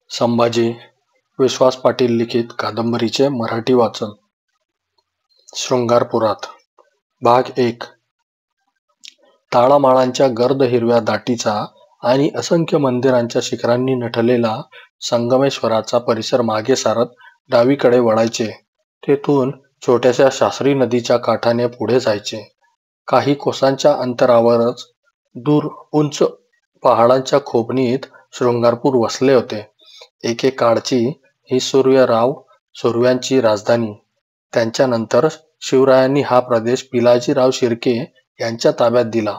संभाजी विश्वास पाटील लिखित कादंबरीचे मराठी वाचन. शृंगारपुरात भाग 1. ताळामाळांच्या गर्द हिरव्या दाटीचा आणि असंख्य मंदिरांच्या शिखरांनी नटलेला संगमेश्वराचा परिसर मागे सारत डावीकडे वळायचे. तेथून छोट्याशा शास्त्री नदीच्या काठाने पुढे जायचे. काही कोसांच्या अंतरावरच दूर उंच पहाडांच्या खोबणीत शृंगारपूर वसले होते. एकेकाळची ही सुर्व्यांची राजधानी. त्यांच्यानंतर शिवरायांनी हा प्रदेश पिलाजीराव शिर्के यांच्या ताब्यात दिला.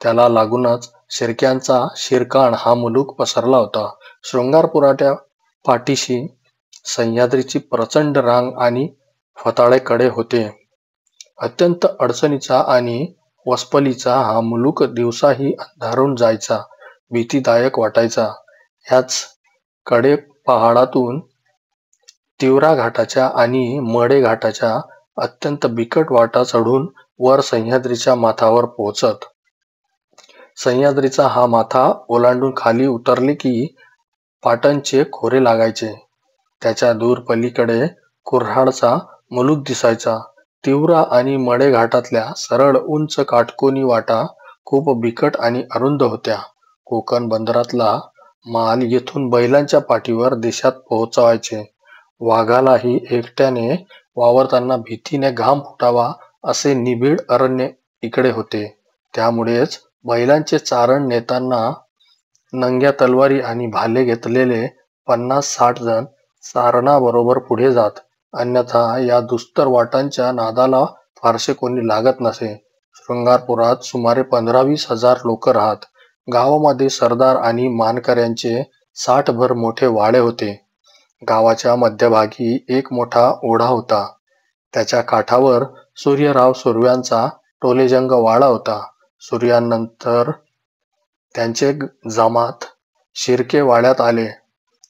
त्याला लागूनच शिर्क्यांचा शिरकाण हा मुलूक पसरला होता. शृंगारपुराच्या पाठीशी सह्याद्रीची प्रचंड रांग आणि फताळे कडे होते. अत्यंत अडचणीचा आणि वसपलीचा हा मुलूक दिवसाही अंधारून जायचा, भीतीदायक वाटायचा. ह्याच कडे पहाडातून तिवरा घाटाच्या आणि मडे घाटाच्या अत्यंत बिकट वाटा चढून वर सह्याद्रीच्या माथावर पोहोचत. सह्याद्रीचा हा माथा ओलांडून खाली उतरले की पाटणचे खोरे लागायचे. त्याच्या दूर पलीकडे कुऱ्हाडचा मुलूक दिसायचा. तिवरा आणि मडे घाटातल्या सरळ उंच काटकोनी वाटा खूप बिकट आणि अरुंद होत्या. कोकण बंदरातला माल येथून बैलांच्या पाठीवर देशात पोहोचवायचे. वाघालाही एकट्याने वावरताना भीतीने घाम फुटावा असे निबिड अरण्य इकडे होते. त्यामुळेच बैलांचे चारण नेताना नंग्या तलवारी आणि भाले घेतलेले 50-60 जण चारणाबरोबर पुढे जात. अन्यथा या दुस्तर वाटांच्या नादाला फारसे कोणी लागत नसे. शृंगारपुरात सुमारे 15-20 हजार लोक राहत. गावामध्ये सरदार आणि मानकऱ्यांचे 60 भर मोठे वाडे होते. गावाच्या मध्यभागी एक मोठा ओढा होता. त्याच्या काठावर सूर्यराव सुर्व्यांचा टोलेजंग वाडा होता. सूर्यानंतर त्यांचे जमात शिर्के वाड्यात आले.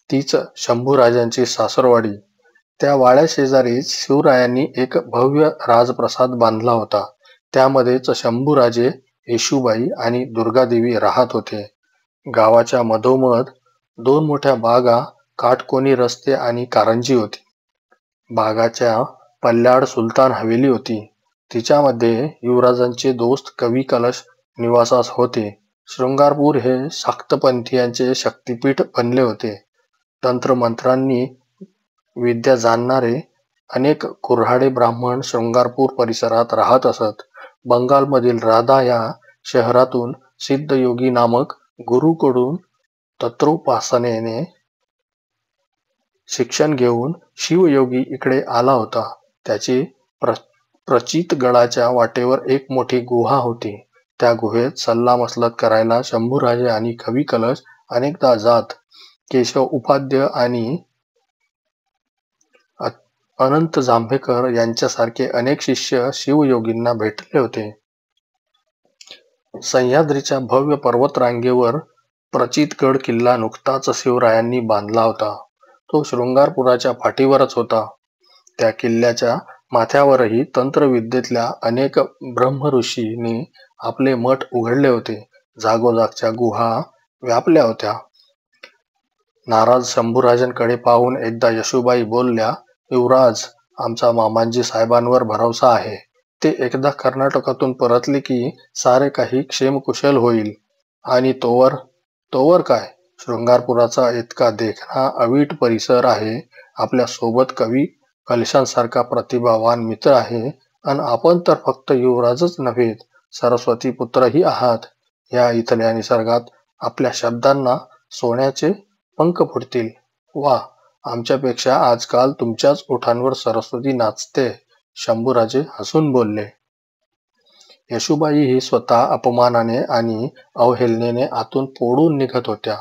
तीच शंभूराजांची सासरवाडी. त्या वाड्याशेजारीच शिवरायांनी एक भव्य राजप्रसाद बांधला होता. त्यामध्येच शंभूराजे, येशूबाई आणि दुर्गादेवी राहत होते. गावाच्या मधोमध 2 मोठ्या बागा, काटकोनी रस्ते आणि कारंजी होती. बागाच्या पल्ल्याड सुलतान हवेली होती. तिच्यामध्ये युवराजांचे दोस्त कवी कलश निवासास होते. शृंगारपूर हे शाक्तपंथीयांचे शक्तिपीठ बनले होते. तंत्रमंत्रांनी विद्या जाणणारे अनेक कुऱ्हाडे ब्राह्मण शृंगारपूर परिसरात राहत असत. बंगालमधील राधा या शहरातून सिद्धयोगी नामक गुरूकडून तत्रोपासनेने शिक्षण घेऊन शिवयोगी इकडे आला होता. त्याची प्रचितगडाच्या वाटेवर एक मोठी गुहा होती. त्या गुहेत सल्लामसलत करायला शंभूराजे आणि कवी कलश अनेकदा जात. केशव उपाध्य आणि अनंत जांभेकर यांच्यासारखे अनेक शिष्य शिवयोगींना भेटले होते. सह्याद्रीच्या भव्य पर्वतरांगेवर प्रचितगड किल्ला नुकताच शिवरायांनी बांधला होता. तो शृंगारपुराच्या पाठीवरच होता. त्या किल्ल्याच्या माथ्यावरही तंत्रविद्येतल्या अनेक ब्रह्मऋषींनी आपले मठ उघडले होते. जागोजागच्या गुहा व्यापल्या होत्या. नाराज शंभूराजांकडे पाहून एकदा येशूबाई बोलल्या, युवराज, आमचा मामांजी साहेबांवर भरवसा आहे. ते एकदा कर्नाटकातून परतले की सारे काही क्षेमकुशल होईल. आणि तोवर काय? शृंगारपुराचा इतका देखणा अवीट परिसर आहे. आपल्या सोबत कवी कलशांसारखा प्रतिभावान मित्र आहे. आणि आपण तर फक्त युवराजच नव्हे, सरस्वती पुत्रही आहात. या इथल्या निसर्गात आपल्या शब्दांना सोन्याचे पंख फुटतील. वा, आमच्यापेक्षा आजकाल तुमच्याच ओठांवर सरस्वती नाचते. शंभूराजे हसून बोलले. येशूबाई ही स्वतः अपमानाने आणि अवहेलनेने आतून पोळून निघत होत्या.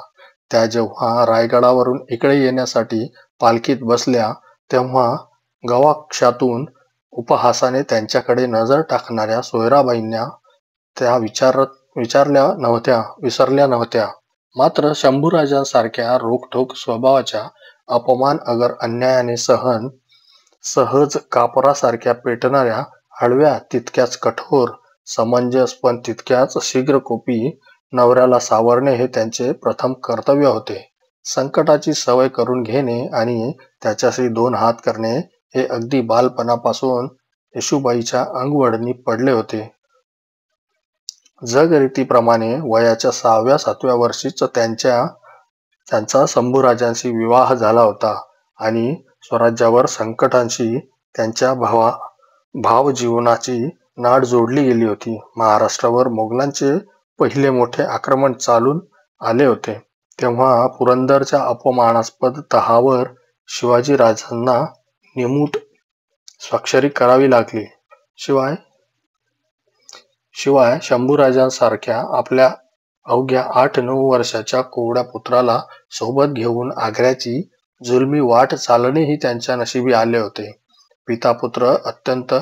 त्या जेव्हा रायगडावरून इकडे येण्यासाठी पालखीत बसल्या तेव्हा गवाक्षातून उपहासाने त्यांच्याकडे नजर टाकणाऱ्या सोयराबाईंना त्या विसरल्या नव्हत्या. मात्र शंभूराजांसारख्या रोखठोक स्वभावाच्या अपमान अगर अन्यायाने सहज कापरासारख्या पेटणाऱ्या हळव्या तितक्याच कठोर, समंजस पण तितक्याच शीघ्रकोपी नवऱ्याला सावरणे हे त्यांचे प्रथम कर्तव्य होते. संकटाची सवय करून घेणे आणि त्याच्याशी 2 हात करणे हे अगदी बालपणापासून येशूबाईच्या अंगवळणी पडले होते. जगरीतीप्रमाणे वयाच्या 6व्या-7व्या वर्षीच त्यांचा शंभूराजांशी विवाह झाला होता आणि स्वराज्यावर संकटांशी त्यांच्या भावजीवनाची नाळ जोडली गेली होती. महाराष्ट्रावर मोगलांचे पहिले मोठे आक्रमण चालून आले होते, तेव्हा पुरंदरच्या अपमानास्पद तहावर शिवाजीराजांना निमूट स्वाक्षरी करावी लागली. शिवाय शंभूराजांसारख्या आपल्या अवघ्या 8-9 वर्षाच्या कोवड्या पुत्राला सोबत घेऊन आग्र्याची जुलमी वाट चालणेही त्यांच्या नशिबी आले होते. पिता-पुत्र अत्यंत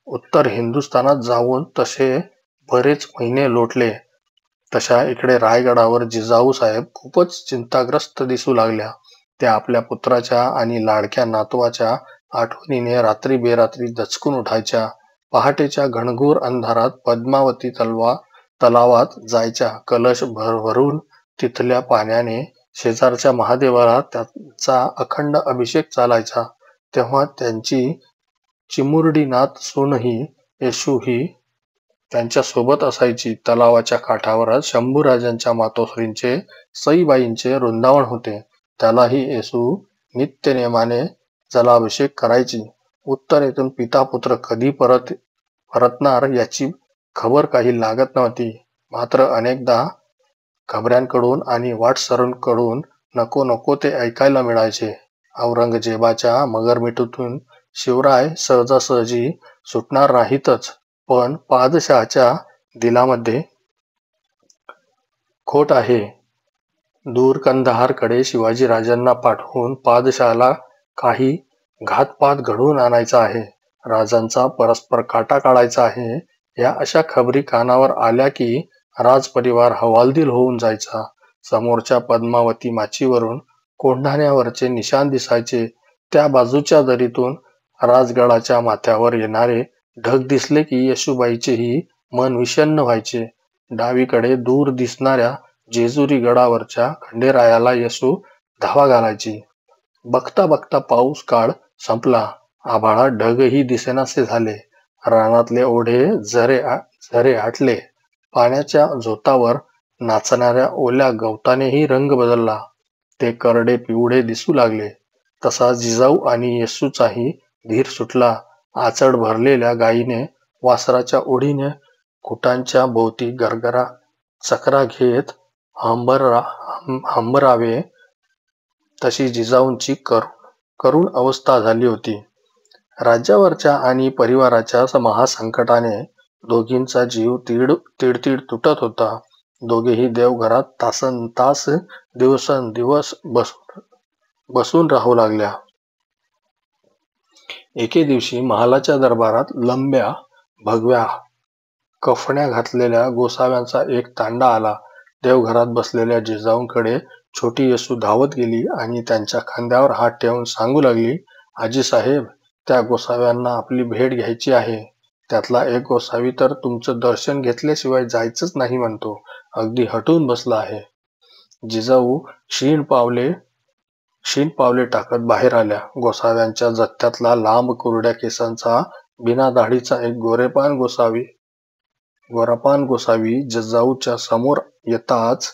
उत्तर हिंदुस्थानात जाऊन तसे बरेच महिने लोटले. तशा इकडे रायगडावर जिजाऊ साहेब खूपच चिंताग्रस्त दिसू लागल्या. त्या आपल्या पुत्राच्या आणि लाडक्या नातवाच्या आठवणीने रात्री बेरात्री दचकून उठायच्या. पहाटेच्या घनघोर अंधारात पद्मावती तलावात जायच्या. कलश भरून तिथल्या पाण्याने शेजारच्या महादेवाला त्यांचा अखंड अभिषेक चालायचा. तेव्हा त्यांची चिमुरडी नात सूनही येशू ही त्यांच्या सोबत असायची. तलावाच्या काठावरच शंभूराजांच्या मातोश्रींचे सईबाईंचे वृंदावन होते. त्यालाही येशू नित्यनेमाने जलाभिषेक करायची. उत्तरेतून पिता पुत्र कधी परतणार याची खबर काही लागत नव्हती. मात्र अनेकदा खबऱ्यांकडून आणि वाटसरूंकडून नको नको ते ऐकायला मिळायचे. औरंगजेबाच्या मगरमिठीतून शिवराय सहजासहजी सुटणार नाहीतच, पण पादशहाच्या दिलामध्ये खोट आहे. दूर कंदाहारकडे शिवाजीराजांना पाठवून पादशहाला काही घातपात घडवून आणायचा आहे. राजांचा परस्पर काटा काढायचा आहे. या अशा खबरी कानावर आल्या की राजपरिवार हवालदिल होऊन जायचा. समोरच्या पद्मावती माचीवरून कोंढाण्यावरचे निशाण दिसायचे. त्या बाजूच्या दरीतून राजगडाच्या माथ्यावर येणारे ढग दिसले की येशूबाईचेही मन विषण्ण व्हायचे. डावीकडे दूर दिसणाऱ्या जेजुरी गडावरच्या खंडेरायाला येशू धावा घालायची. बघता बघता पाऊस काळ संपला. आभाळात ढगही दिसेनासे झाले. रानातले ओढे झरे आटले. पाण्याच्या झोतावर नाचणाऱ्या ओल्या गवतानेही रंग बदलला. ते करडे पिवळे दिसू लागले. तसा जिजाऊ आणि येशूचाही धीर सुटला. आचड भरलेल्या गायीने वासराच्या ओढीने खुटांच्या भोवती गरगरा चकरा घेत हंबरावे तशी जिजाऊंची करुण अवस्था झाली होती. राज्यावरच्या आणि परिवाराच्या महासंकटाने दोघींचा जीव तीड तुटत होता. दोघेही देवघरात तासनतास दिवसेंदिवस बसून राहू लागल्या. एके दिवशी महालाच्या दरबारात लंब्या भगव्या कफण्या घातलेल्या गोसाव्यांचा एक तांडा आला. देवघरात बसलेल्या जिजाऊंकडे छोटी येशू धावत गेली आणि त्यांच्या खांद्यावर हात ठेवून सांगू लागली, आजीसाहेब, त्या गोसाव्यांना आपली भेट घ्यायची आहे. त्यातला एक गोसावी तर तुमचं दर्शन घेतल्याशिवाय जायचंच नाही म्हणतो. अगदी हटून बसला आहे. जिजाऊ क्षीण पावले टाकत बाहेर आल्या. गोसाव्यांच्या जथ्यातला लांब कुरड्या केसांचा बिना दाढीचा एक गोरापान गोसावी जिजाऊच्या समोर येताच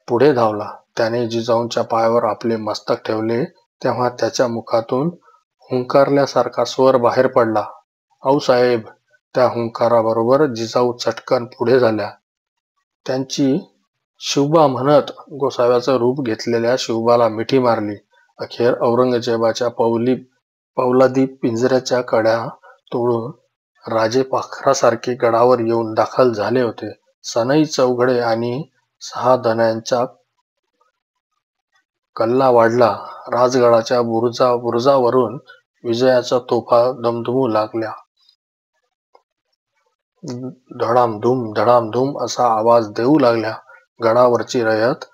पुढे धावला. त्याने जिजाऊंच्या पायावर आपले मस्तक ठेवले तेव्हा त्याच्या मुखातून हुंकारल्यासारखा स्वर बाहेर पडला, आऊसाहेब. त्या हुंकाराबरोबर जिजाऊ चटकन पुढे झाल्या. त्यांची शिवबा म्हणत गोसाव्याचं रूप घेतलेल्या शिवबाला मिठी मारली. अखेर औरंगजेबाच्या पौलादी पिंजऱ्याच्या कड्या तोडून राजे पाखरासारखे गडावर येऊन दाखल झाले होते. सनई चौघडे आणि 6 धन्यांचा कल्ला वाढला. राजगडाच्या बुरुजावरून विजयाच्या तोफा दमदमू लागल्या. धडामधूम धडामधूम असा आवाज देऊ लागल्या. गडावरची रयत,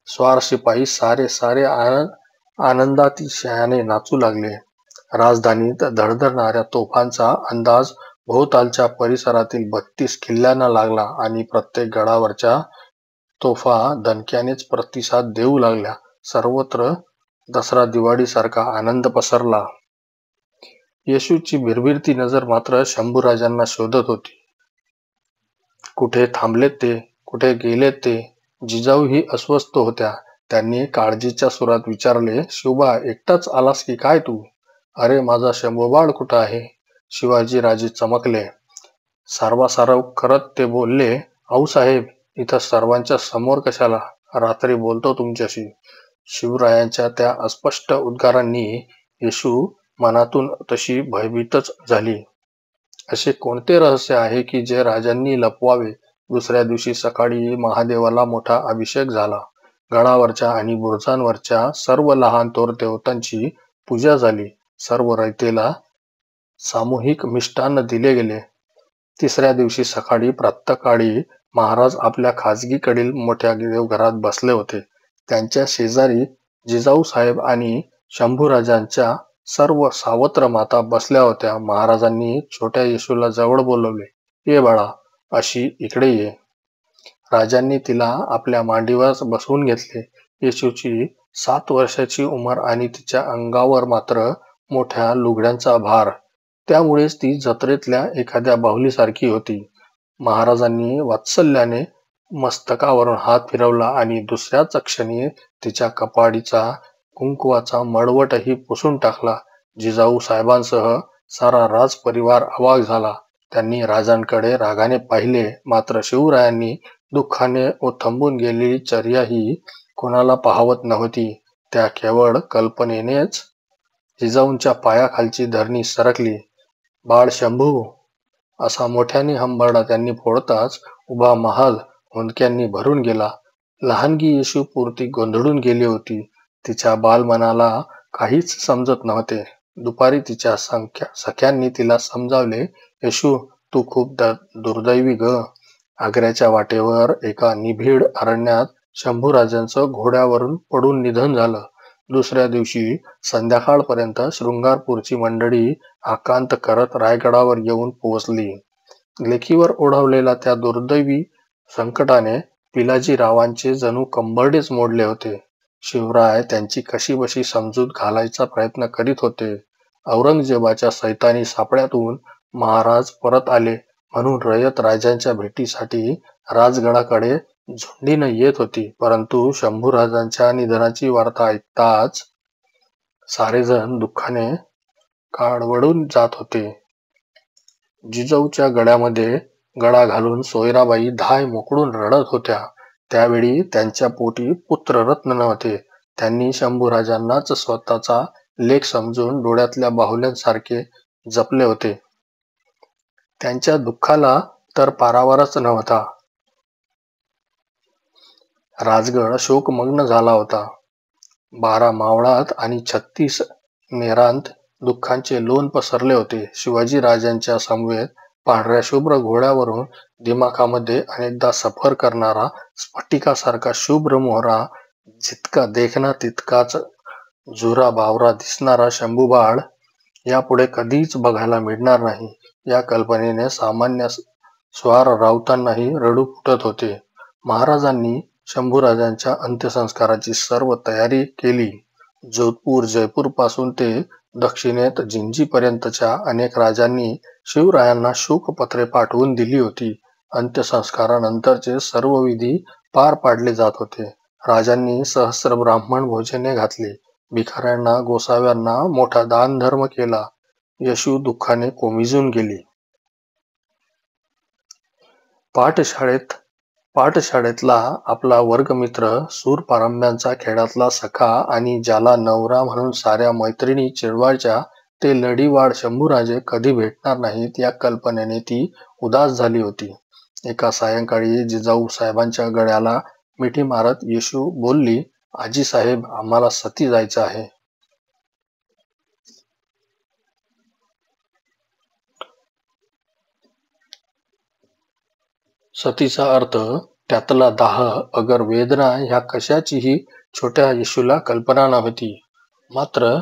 स्वार शिपाई सारे आनंदातिशयाने नाचू लागले. राजधानीत धडधडणाऱ्या तोफांचा अंदाज भोवतालच्या परिसरातील 32 किल्ल्यांना लागला आणि प्रत्येक गडावरच्या तोफा दणक्यानेच प्रतिसाद देऊ लागल्या. सर्वत्र दसरा दिवाळी सारखा आनंद पसरला. येशूची भिरभिरती नजर मात्र शंभूराजांना शोधत होती. कुठे थांबलेत ते, कुठे गेलेत ते. जिजाऊही अस्वस्थ होत्या. त्यांनी काळजीच्या सुरात विचारले, शिवबा एकटाच आलास की काय तू? अरे माझा शंभूबाळ कुठं आहे? शिवाजीराजे चमकले. सारवासारव करत ते बोलले, आऊसाहेब इथं सर्वांच्या समोर कशाला? रात्री बोलतो तुमच्याशी. शिवरायांच्या त्या अस्पष्ट उद्गारांनी येशू मनातून तशी भयभीतच झाली. असे कोणते रहस्य आहे की जे राजांनी लपवावे? दुसऱ्या दिवशी सकाळी महादेवाला मोठा अभिषेक झाला. गडावरच्या आणि बुरुजांवरच्या सर्व लहान थोर देवतांची पूजा झाली. सर्व रयतेला सामूहिक मिष्टान्न दिले गेले. तिसऱ्या दिवशी सकाळी प्रातःकाळी महाराज आपल्या खाजगीकडील मोठ्या देवघरात बसले होते. त्यांच्या शेजारी जिजाऊ साहेब आणि शंभूराजांच्या सर्व सावत्र माता बसल्या होत्या. महाराजांनी छोट्या येशूला जवळ बोलवले. ये बाळा, अशी इकडे ये. राजांनी तिला आपल्या मांडीवर बसवून घेतले. येशूची 7 वर्षाची उमर आणि तिच्या अंगावर मात्र मोठ्या लुगड्यांचा भार. त्यामुळेच ती जत्रेतल्या एखाद्या बाहुलीसारखी होती. महाराजांनी वात्सल्याने मस्तकावरून हात फिरवला आणि दुसऱ्याच क्षणी तिच्या कपाळीचा कुंकवाचा मळवटही पुसून टाकला. जिजाऊ साहेबांसह सारा राजपरिवार अवाक झाला. त्यांनी राजांकडे रागाने पाहिले. मात्र शिवरायांनी दुःखाने ओथंबून गेलेली चर्या ही कोणाला पाहवत नव्हती. त्या केवळ कल्पनेनेच जिजाऊंच्या पायाखालची धरणी सरकली. बाळ शंभू, असा मोठ्याने हंबरडा त्यांनी फोडताच उभा महाल हुंदक्यांनी भरून गेला. लहानगी येशू पुरती गोंधळून गेली होती. तिच्या बालमनाला काहीच समजत नव्हते. दुपारी तिच्या सख्यांनी तिला समजावले, येशू तू खूप दुर्दैवी ग. आग्र्याच्या वाटेवर एका निबिड अरण्यात शंभूराजांचं घोड्यावरून पडून निधन झालं. दुसऱ्या दिवशी संध्याकाळपर्यंत शृंगारपूरची मंडळी आकांत करत रायगडावर येऊन पोहोचली. लेकीवर ओढवलेल्या त्या दुर्दैवी संकटाने पिलाजीरावांचे जणू कंबरडेच मोडले होते. शिवराय त्यांची कशीबशी समजूत घालायचा प्रयत्न करीत होते. औरंगजेबाच्या सैतानी सापळ्यातून महाराज परत आले म्हणून रयत राजांच्या भेटीसाठी राजगडाकडे झुंडीनं येत होती. परंतु शंभूराजांच्या निधनाची वार्ता ऐकताच सारेजण दुःखाने काळवडून जात होते. जिजाऊच्या गळ्यामध्ये गळा घालून सोयराबाई धाय मोकळून रडत होत्या. त्यावेळी त्यांच्या पोटी पुत्ररत्न नव्हते. त्यांनी शंभूराजांनाच स्वतःचा लेक समजून डोळ्यातल्या बाहुल्यांसारखे जपले होते. त्यांच्या दुःखाला तर पारावारच नव्हता. राजगड शोकमग्न झाला होता. 12 मावळात आणि 36 नेरांत दुःखांचे लोण पसरले होते. शिवाजीराजांच्या समवेत पांढऱ्या शुभ्र घोड्यावरून दिमाखामध्ये अनेकदा सफर करणारा स्फटिकासारखा शुभ्र मोहरा, जितका देखना तितकाच जुरा बावरा दिसणारा शंभूबाळ यापुढे कधीच बघायला मिळणार नाही, या कल्पनेने सामान्य स्वार राऊतांनाही रडू फुटत होते. महाराजांनी शंभूराजांच्या अंत्यसंस्काराची सर्व तयारी केली. जोधपूर, जयपूर पासून ते दक्षिणेत जिंजीपर्यंतच्या अनेक राजांनी शिवरायांना शोकपत्रे पाठवून दिली होती. अंत्यसंस्कारानंतरचे सर्व विधी पार पाडले जात होते. राजांनी सहस्र ब्राह्मण भोजने घातले. भिकाऱ्यांना, गोसाव्यांना मोठा दानधर्म केला. येशू दुःखाने कोमिजून गेली. पाठशाळेतला आपला वर्गमित्र, सूरपारंब्यांचा खेळातला सखा आणि ज्याला नवरा म्हणून साऱ्या मैत्रिणी चिडवायच्या, ते लढीवाढ शंभूराजे कधी भेटणार नाहीत या कल्पनेने ती उदास झाली होती. एका सायंकाळी जिजाऊ साहेबांच्या गळ्याला मिठी मारत येशू बोलली, आजीसाहेब आम्हाला सती जायचं आहे. सतीचा अर्थ, त्यातला दाह, अगर वेदना ह्या कशाचीही छोट्या येशूला कल्पना नव्हती. मात्र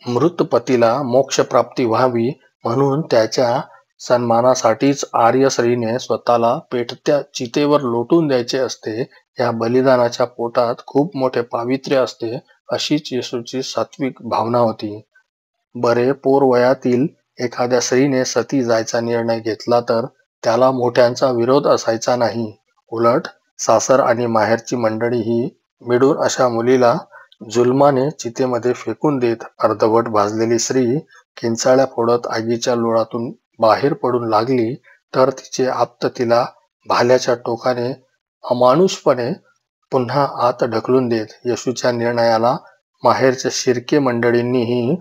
मृत पतीला मोक्षप्राप्ती व्हावी म्हणून त्याच्या सन्मानासाठीच आर्य स्त्रीने स्वतःला पेटत्या चितेवर लोटून द्यायचे असते. या बलिदानाच्या पोटात खूप मोठे पावित्र्य असते, अशीच येशूची सात्विक भावना होती. बरे, पोर वयातील एखाद्या स्त्रीने सती जायचा निर्णय घेतला तर त्याला मोठ्यांचा विरोध असायचा नाही. उलट सासर आणि माहेरची मंडळी ही मिळून अशा मुलीला जुलमाने चितेमध्ये फेकून देत. अर्धवट भाजलेली स्त्री किंचाळ्या फोडत आगीच्या लोळातून बाहेर पडून लागली तर तिचे आप्त तिला भाल्याच्या टोकाने अमानुषपणे पुन्हा आत ढकलून देत. येशूच्या निर्णयाला माहेरच्या शिर्के मंडळींनीही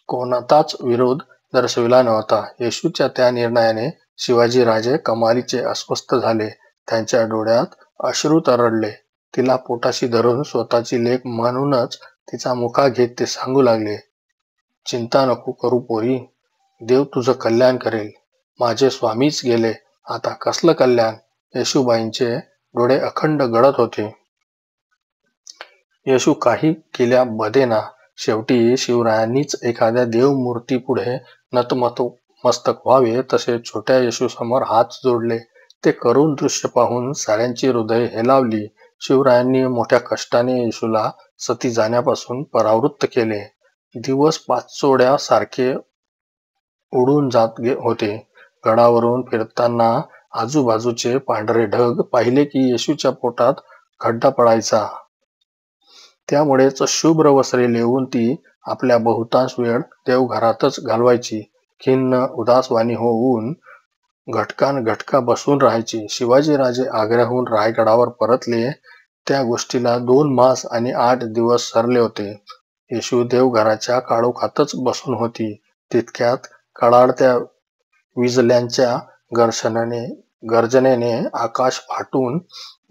कोणताच विरोध दर्शविला नव्हता. येशूच्या त्या निर्णयाने शिवाजीराजे कमालीचे अस्वस्थ झाले. त्यांच्या डोळ्यात अश्रू तरळले. तिला पोटाशी धरून स्वतःची लेक म्हणूनच तिचा मुखा घेत ते सांगू लागले, चिंता नको करू पोरी, देव तुझं कल्याण करेल. माझे स्वामीच गेले, आता कसलं कल्याण? येशूबाईंचे डोळे अखंड गळत होते. येशू काही केल्या बदेना. शेवटी शिवरायांनीच एखाद्या देवमूर्तीपुढे नतमस्तक व्हावे तसे छोट्या येशूसमोर हात जोडले. ते करुण दृश्य पाहून साऱ्यांची हृदय हेलावली. शिवरायांनी मोठ्या कष्टाने येशूला सती जाण्यापासून परावृत्त केले. दिवस पाचोड्या सारखे उडून जात होते. गडावरून फिरताना आजूबाजूचे पांढरे ढग पाहिले की येशूच्या पोटात खड्डा पडायचा. त्यामुळेच शुभ्र वस्त्रे लेवून ती आपल्या बहुतांश वेळ देवघरातच घालवायची. खिन्न उदासवाणी होऊन घटकान घटका बसून राहायची. शिवाजीराजे आग्र्याहून रायगडावर परतले त्या गोष्टीला 2 मास आणि 8 दिवस सरले होते. येशू देवघराच्या काळोखातच बसून होती. तितक्यात कडाडत्या विजल्यांच्या गर्जनेने आकाश फाटून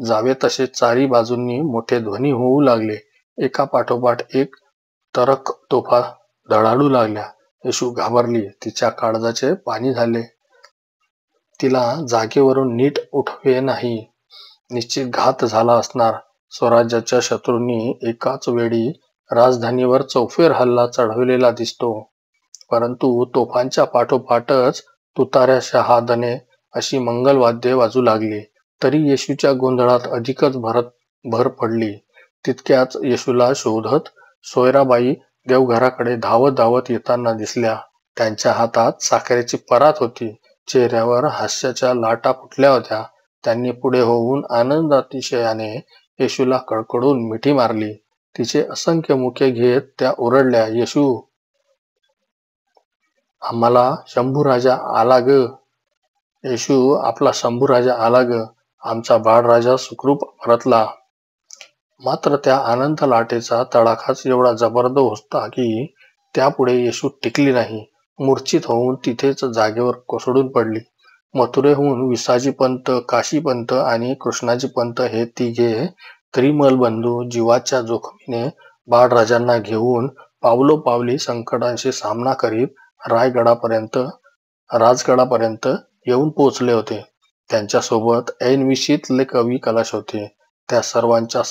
जावे तसे चारी बाजूंनी मोठे ध्वनी होऊ लागले. एका पाठोपाठ एक तरक तोफा धडाडू लागल्या. येशू घाबरली. तिच्या काळजाचे पाणी झाले. तिला जागेवरून नीट उठवे नाही. निश्चित घात झाला असणार. स्वराज्याच्या शत्रूंनी एकाच वेळी राजधानीवर चौफेर हल्ला चढवलेला दिसतो. परंतु तोफांच्या पाठोपाठच तुताऱ्या, शहादने अशी मंगलवाद्ये वाजू लागली. तरी येशूच्या गोंधळात अधिकच भर पडली. तितक्याच येशूला शोधत सोयराबाई देवघराकडे धावत धावत येताना दिसल्या. त्यांच्या हातात साखरेची परात होती. चेहऱ्यावर हास्याच्या लाटा फुटल्या होत्या. त्यांनी पुढे होऊन आनंदातिशयाने येशूला कडकडून मिठी मारली. तिचे असंख्य मुखे घेत त्या ओरडल्या, येशू, आम्हाला शंभूराजा आला ग. येशू, आपला शंभूराजा आला ग. आमचा बाळराजा सुखरूप परतला. मात्र त्या आनंद लाटेचा तडाखाच एवढा जबरदस्त होता की त्यापुढे येशू टिकली नाही. मूर्छित होऊन तिथेच जागेवर कोसळून पडली. मथुरेहून विसाजीपंत, काशीपंत आणि कृष्णाजीपंत हे तिघे त्रिमल बंधू जीवाच्या जोखमीने बाळराजांना घेऊन पावलोपावली संकटांशी सामना करीत राजगडापर्यंत येऊन पोहोचले होते. त्यांच्यासोबत ऐनवेशीतले कवी कलाश होते. त्या सर्वांच्या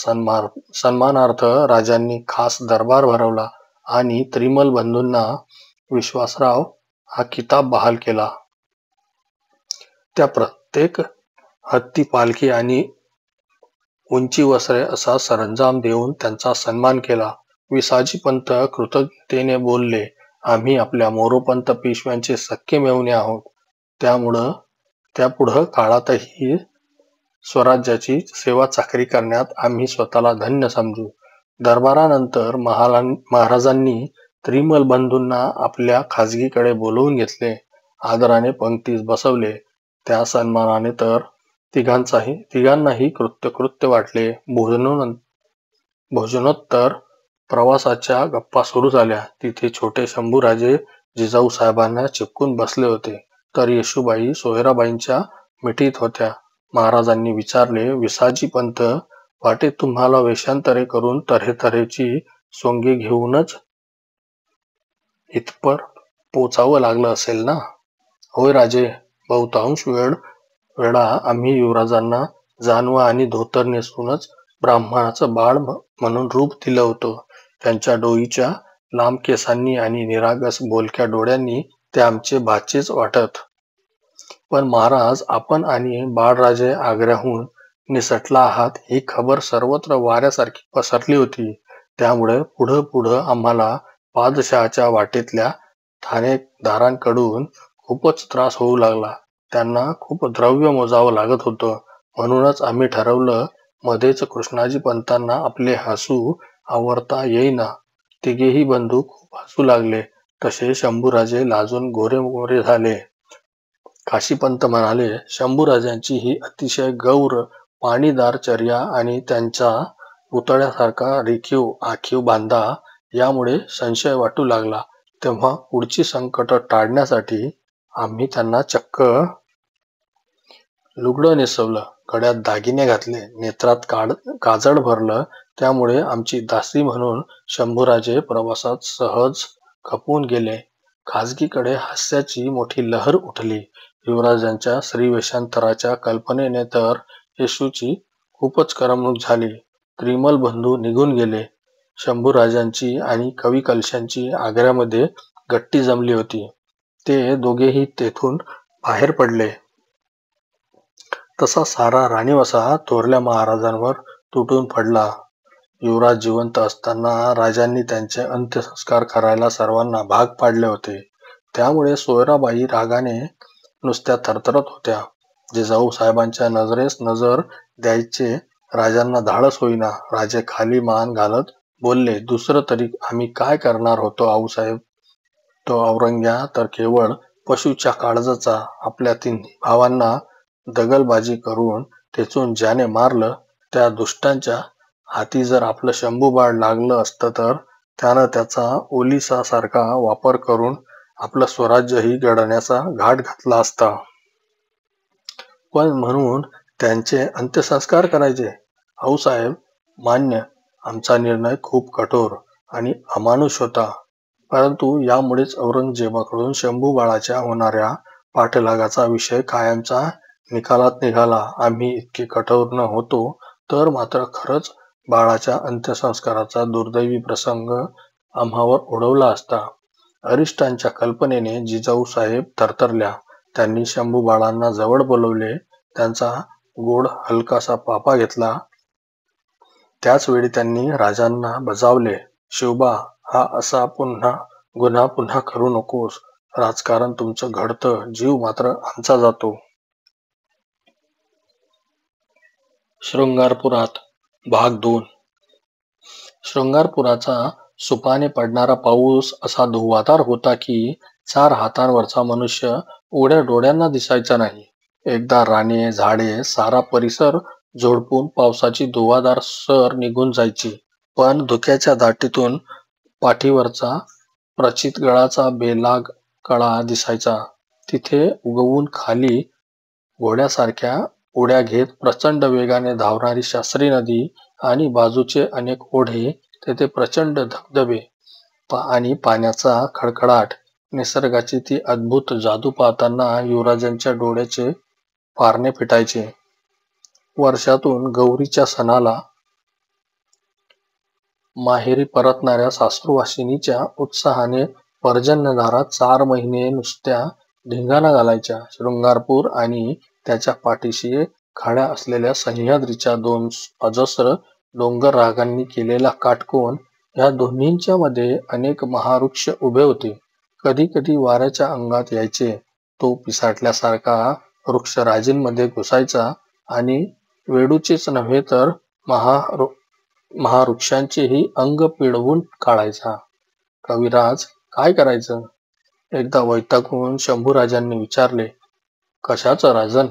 सन्मानार्थ राजांनी खास दरबार भरवला आणि त्रिमल बंधूंना विश्वासराव हा किताब बहाल केला. त्या प्रत्येक हत्ती, पालखी आणि उंची वस्त्रे असा सरंजाम देऊन त्यांचा सन्मान केला. विसाजीपंत कृतज्ञतेने बोलले, आम्ही आपल्या मोरोपंत पेशव्यांचे सख्खे मेव्हणे आहोत. त्यापुढं काळातही स्वराज्याची सेवा चाकरी करण्यात आम्ही स्वतःला धन्य समजू. दरबारानंतर महाराजांनी त्रिमल बंधूंना आपल्या खाजगीकडे बोलवून घेतले. आदराने पंक्तीस बसवले. त्या सन्मानाने तर तिघांनाही कृत्य वाटले. भोजनोत्तर प्रवासाच्या गप्पा सुरू झाल्या. तिथे छोटे शंभूराजे जिजाऊ साहेबांना चिपकून बसले होते, तर येशूबाई सोयराबाईंच्या मिठीत होत्या. महाराजांनी विचारले, विसाजीपंत, वाटेत तुम्हाला वेषांतरे करून तऱ्हेतऱ्हेची सोंगे घेऊनच इथपर पोचावं लागलं असेल ना? होय राजे, बहुतांश वेळा आम्ही युवराजांना जानवा आणि धोतर नेसूनच ब्राह्मणाचं बाळ म्हणून रूप दिलं होतं. त्यांच्या डोईच्या लांब केसांनी आणि निरागस बोलक्या डोळ्यांनी ते आमचे भाचेच वाटत. पण महाराज, आपण आणि बाळराजे आग्र्याहून निसटला आहात ही खबर सर्वत्र वाऱ्यासारखी पसरली होती. त्यामुळे पुढं पुढं आम्हाला बादशहाच्या वाटेतल्या ठाणेदारांकडून खूपच त्रास होऊ लागला. त्यांना खूप द्रव्य मोजावं लागत होतं. म्हणूनच आम्ही ठरवलं, मध्येच कृष्णाजी पंतांना आपले हसू आवरता येईना. तिघेही बंधू खूप हसू लागले. तसे शंभूराजे लाजून गोरे झाले. काशीपंत म्हणाले, शंभूराजांची ही अतिशय गौर पाणीदार चर्या आणि त्यांचा पुतळ्यासारखा रेखीव आखीव बांधा यामुळे संशय वाटू लागला. तेव्हा पुढची संकट टाळण्यासाठी आम्ही त्यांना चक्क लुगडं नेसवलं, गळ्यात दागिने घातले, नेत्रात काजळ भरलं. त्यामुळे आमची दासी म्हणून शंभूराजे प्रवासात सहज खपून गेले. खाजगीकडे हास्याची मोठी लहर उठली. युवराजांच्या श्रीवेषांतराच्या कल्पनेने तर येशूची खूपच करमणूक झाली. त्रिमल बंधू निघून गेले. शंभूराजांची आणि कवी कलशांची आग्र्यामध्ये गट्टी जमली होती. ते दोघेही तेथून बाहेर पडले. तसा सारा राणीवसा थोरल्या महाराजांवर तुटून पडला. युवराज जिवंत असताना राजांनी त्यांचे अंत्यसंस्कार करायला सर्वांना भाग पाडले होते. त्यामुळे सोयराबाई रागाने नुसत्या थरथरत होत्या. जिजाऊ साहेबांच्या नजरेस नजर द्यायचे राजांना धाडस होईना. राजे खाली मान घालत बोलले, दुसरं तरी आम्ही काय करणार होतो आऊसाहेब? तो औरंग्या तर केवळ पशूच्या काळजाचा. आपल्या तिन्ही भावांना दगलबाजी करून ठेचून ज्याने मारलं, त्या दुष्टांच्या हाती जर आपलं शंभूबाळ लागलं असतं तर त्यानं त्याचा ओलिसासारखा वापर करून आपलं स्वराज्यही घडवण्याचा घाट घातला असता. पण म्हणून त्यांचे अंत्यसंस्कार करायचे? आऊसाहेब, मान्य, आमचा निर्णय खूप कठोर आणि अमानुष होता. परंतु यामुळेच औरंगजेबाकडून शंभूबाळाच्या होणाऱ्या पाठलागाचा विषय कायमचा निकालात निघाला. आम्ही इतके कठोर न होतो तर मात्र खरंच बाळाच्या अंत्यसंस्काराचा दुर्दैवी प्रसंग आम्हावर ओढवला असता. अरिष्टांच्या कल्पनेने जिजाऊ साहेब थरथरल्या. त्यांनी शंभूबाळांना जवळ बोलवले. त्यांचा गोड हलकासा पापा घेतला. त्याच वेळी त्यांनी राजांना बजावले, शिवबा, हा असा गुन्हा पुन्हा करू नकोस. राजकारण तुमचं घडतं, जीव मात्र आमचा जातो. शृंगारपुरात भाग 2. शृंगारपुराचा सुपाने पडणारा पाऊस असा धुव्वाधार होता की 4 हातांवरचा मनुष्य उघड्या डोळ्यांना दिसायचा नाही. एकदा राने, झाडे, सारा परिसर झोडपून पावसाची धुव्वाधार सर निघून जायची. पण धुक्याच्या दाटीतून पाठीवरचा प्रचितगळाचा बेलाग कळा दिसायचा. तिथे उगवून खाली घोड्यासारख्या उड्या घेत प्रचंड वेगाने धावणारी शास्त्री नदी आणि बाजूचे अनेक ओढे, तेथे प्रचंड धबधबे आणि पाण्याचा खडखडाट. निसर्गाची ती अद्भुत जादू पाहताना युवराजांच्या डोळ्याचे पारणे फिटायचे. वर्षातून गौरीच्या सणाला माहेरी परतणाऱ्या सासूरवाशिनीच्या उत्साहाने पर्जन्यधारा 4 महिने नुसत्या धिंगाणा घालायच्या. शृंगारपूर आणि त्याच्या पाठीशी खड्या असलेल्या सह्याद्रीच्या 2 अजस्र डोंगर रागांनी केलेला काटकोन, ह्या दोन्हींच्या मध्ये अनेक महावृक्ष उभे होते. कधी कधी वाऱ्याच्या अंगात यायचे. तो पिसाटल्यासारखा वृक्ष राजींमध्ये घुसायचा आणि वेडूचेच नव्हे तर महावृक्षांचेही अंग पिळवून काढायचा. कविराज, काय करायचं? एकदा वैतागून शंभूराजांनी विचारले. कशाचं राजन?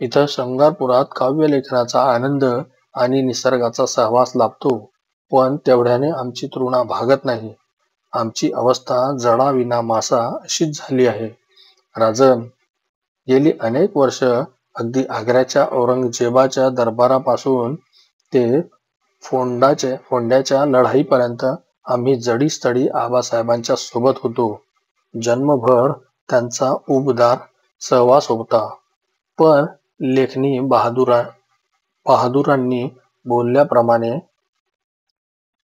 इथं शृंगारपुरात काव्यलेखनाचा आनंद आणि निसर्गाचा सहवास लाभतो, पण तेवढ्याने आमची तृणा भागत नाही. आमची अवस्था जडा विना मासा अशीच झाली आहे. राजन, गेली अनेक वर्ष अगदी आग्र्याच्या औरंगजेबाच्या दरबारापासून ते फोंड्याच्या लढाईपर्यंत आम्ही जडीस्थळी आबासाहेबांच्या सोबत होतो. जन्मभर त्यांचा उबदार सहवास होता. पण लेखनी बहादुरांनी बोलल्याप्रमाणे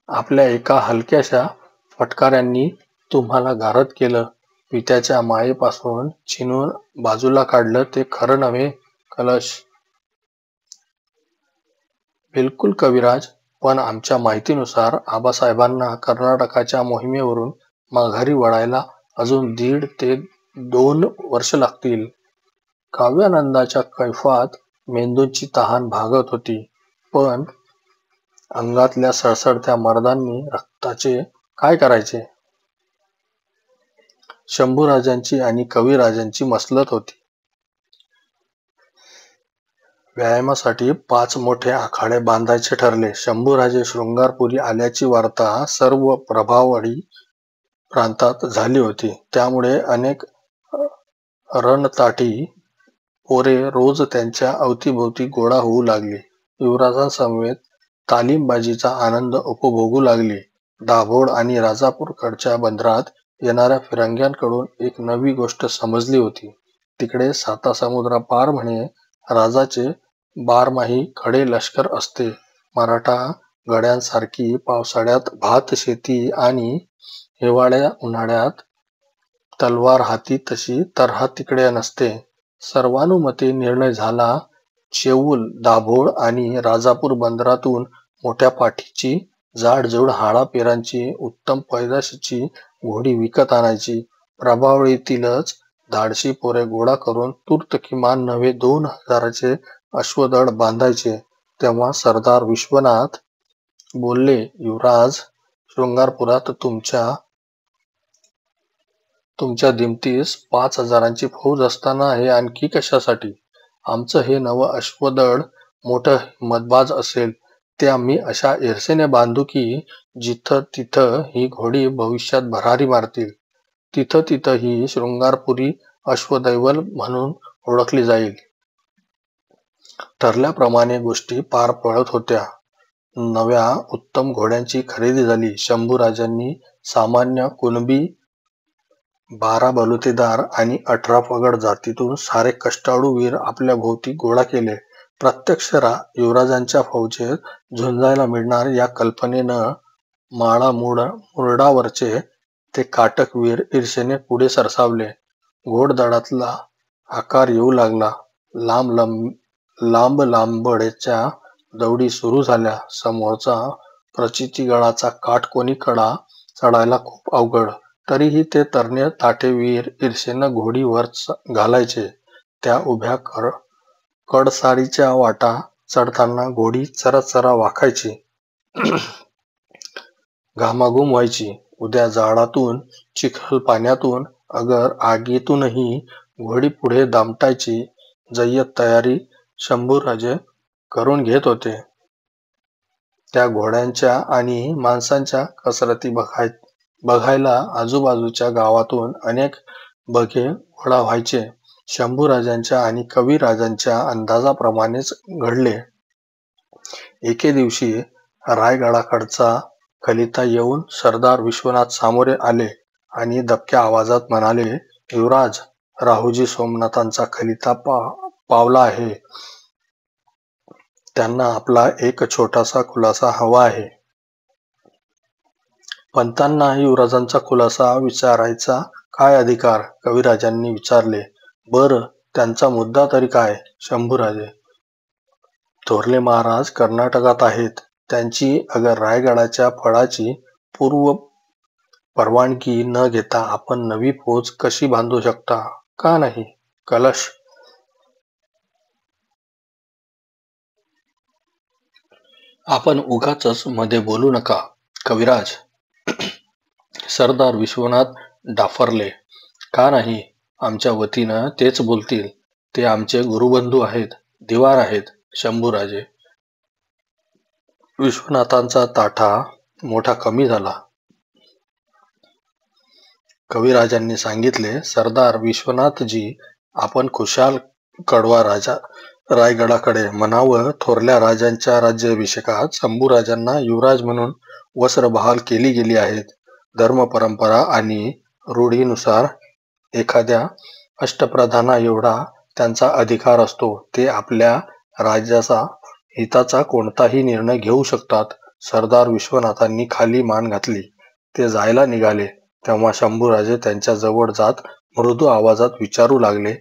आपल्या एका हलक्याशा फटकाऱ्यांनी तुम्हाला गारद केलं. पित्याच्या मायेपासून छिनून बाजूला काढलं ते खरं नव्हे कलश? बिलकुल कविराज, पण आमच्या माहितीनुसार आबासाहेबांना कर्नाटकाच्या मोहिमेवरून माघारी वळायला अजून 1.5 ते 2 वर्ष लागतील. काव्यानंदाच्या कैफात मेंदूची तहान भागत होती, पण अंगातल्या सळसळत्या मर्दांनी रक्ताचे काय करायचे? शंभूराजांची आणि कविराजांची मसलत होती. व्यायामासाठी 5 मोठे आखाडे बांधायचे ठरले. शंभूराजे शृंगारपुरी आल्याची वार्ता सर्व प्रभावळी प्रांतात झाली होती. त्यामुळे अनेक रणताटी पोरे रोज त्यांच्या अवतीभोवती गोळा होऊ लागली. युवराजांसमवेत तालीमबाजीचा आनंद उपभोगू लागली. दाभोळ आणि राजापूरकडच्या बंदरात येणाऱ्या फिरंग्यांकडून एक नवी गोष्ट समजली होती. तिकडे सातासमुद्रापार म्हणे राजाचे बारमाही खडे लष्कर असते. मराठा गड्यांसारखी पावसाळ्यात भात शेती आणि हिवाळ्या उन्हाळ्यात तलवार हाती तशी तऱ्हा तिकडे नसते. सर्वानुमते निर्णय झाला. चेवूल, दाभोळ आणि राजापूर बंदरातून मोठ्या पाठीची, जाडजूड हाडापेरांची, उत्तम पैदाशीची घोडी विकत आणायची. प्रभावळीतीलच धाडशी पोरे गोळा करून तूर्त किमान नवे 2,000चे अश्वदळ बांधायचे. तेव्हा सरदार विश्वनाथ बोलले, युवराज, शृंगारपुरात तुमच्या दिमतीस 5,000ची फौज असताना हे आणखी कशासाठी? आमचं हे नवं अश्वदळ मोठं हिंमतबाज असेल, ते आम्ही अशा ईर्षेने बांधू की जिथं तिथं ही घोडी भविष्यात भरारी मारतील. तिथं तिथं ही शृंगारपुरी अश्वदैवल म्हणून ओळखली जाईल. ठरल्याप्रमाणे गोष्टी पार पडत होत्या. नव्या उत्तम घोड्यांची खरेदी झाली. शंभूराजांनी सामान्य कुणबी 12 बलुतेदार आणि 18 पगड जातीतून सारे कष्टाळू वीर आपल्या भोवती गोळा केले. प्रत्यक्ष युवराजांच्या फौजेत झुंजायला मिळणार या कल्पनेनं माळा मुरडावरचे ते काटक वीर ईर्षेने पुढे सरसावले. घोडदळातला आकार येऊ लागला. लांब लांबड्याच्या दौडी सुरू झाल्या. समोरचा प्रचितीगडाचा काटकोनी कडा चढायला खूप अवघड. तरीही ते तरणे ताठे वीर ईर्षेनं घोडी वर घालायचे. त्या उभ्या कडसाडीच्या वाटा चढताना घोडी चराचरा वाकायची. घामाघूम व्हायची. उद्या जाडातून, चिखल पाण्यातून, अगर आगीतूनही घोडी पुढे दामटायची जय्यत तयारी शंभूराजे करून घेत होते. त्या घोड्यांच्या आणि माणसांच्या कसरती बघायला आजूबाजूच्या गावातून अनेक बघे गोळा व्हायचे. शंभूराजांच्या आणि कविराजांच्या अंदाजाप्रमाणेच घडले. एके दिवशी रायगडाकडचा खलिता येऊन सरदार विश्वनाथ सामोरे आले आणि दबक्या आवाजात म्हणाले, युवराज, राहुजी सोमनाथांचा खलिता पावला आहे. त्यांना आपला एक छोटासा खुलासा हवा आहे. पंतांना युवराजांचा खुलासा विचारायचा काय अधिकार? कविराजांनी विचारले. बरं, त्यांचा मुद्दा तरी काय? शंभूराजे, थोरले महाराज कर्नाटकात आहेत. त्यांची अगर रायगडाच्या फळाची पूर्व परवानगी न घेता आपण नवी फौज कशी बांधू शकता? का नाही? कलश, आपण उगाचच मध्ये बोलू नका. कविराज, सरदार विश्वनाथ डाफरले. का नाही? आमच्या वतीनं तेच बोलतील. ते आमचे गुरुबंधू आहेत, दिवार आहेत. शंभूराजे, विश्वनाथांचा ताठा मोठा कमी झाला. कविराजांनी सांगितले, सरदार विश्वनाथजी, आपण खुशाल कडवा रायगडाकडे म्हणावं. थोरल्या राजांच्या राज्याभिषेकात शंभूराजांना युवराज म्हणून वस्त्र बहाल केली गेली आहेत. धर्मपरंपरा आणि रूढीनुसार एखाद्या अष्टप्रधाना एवढा त्यांचा अधिकार असतो. ते आपल्या राज्याचा हिताचा कोणताही निर्णय घेऊ शकतात. सरदार विश्वनाथांनी खाली मान घातली. ते जायला निघाले. तेव्हा शंभूराजे त्यांच्या जवळ जात मृदू आवाजात विचारू लागले,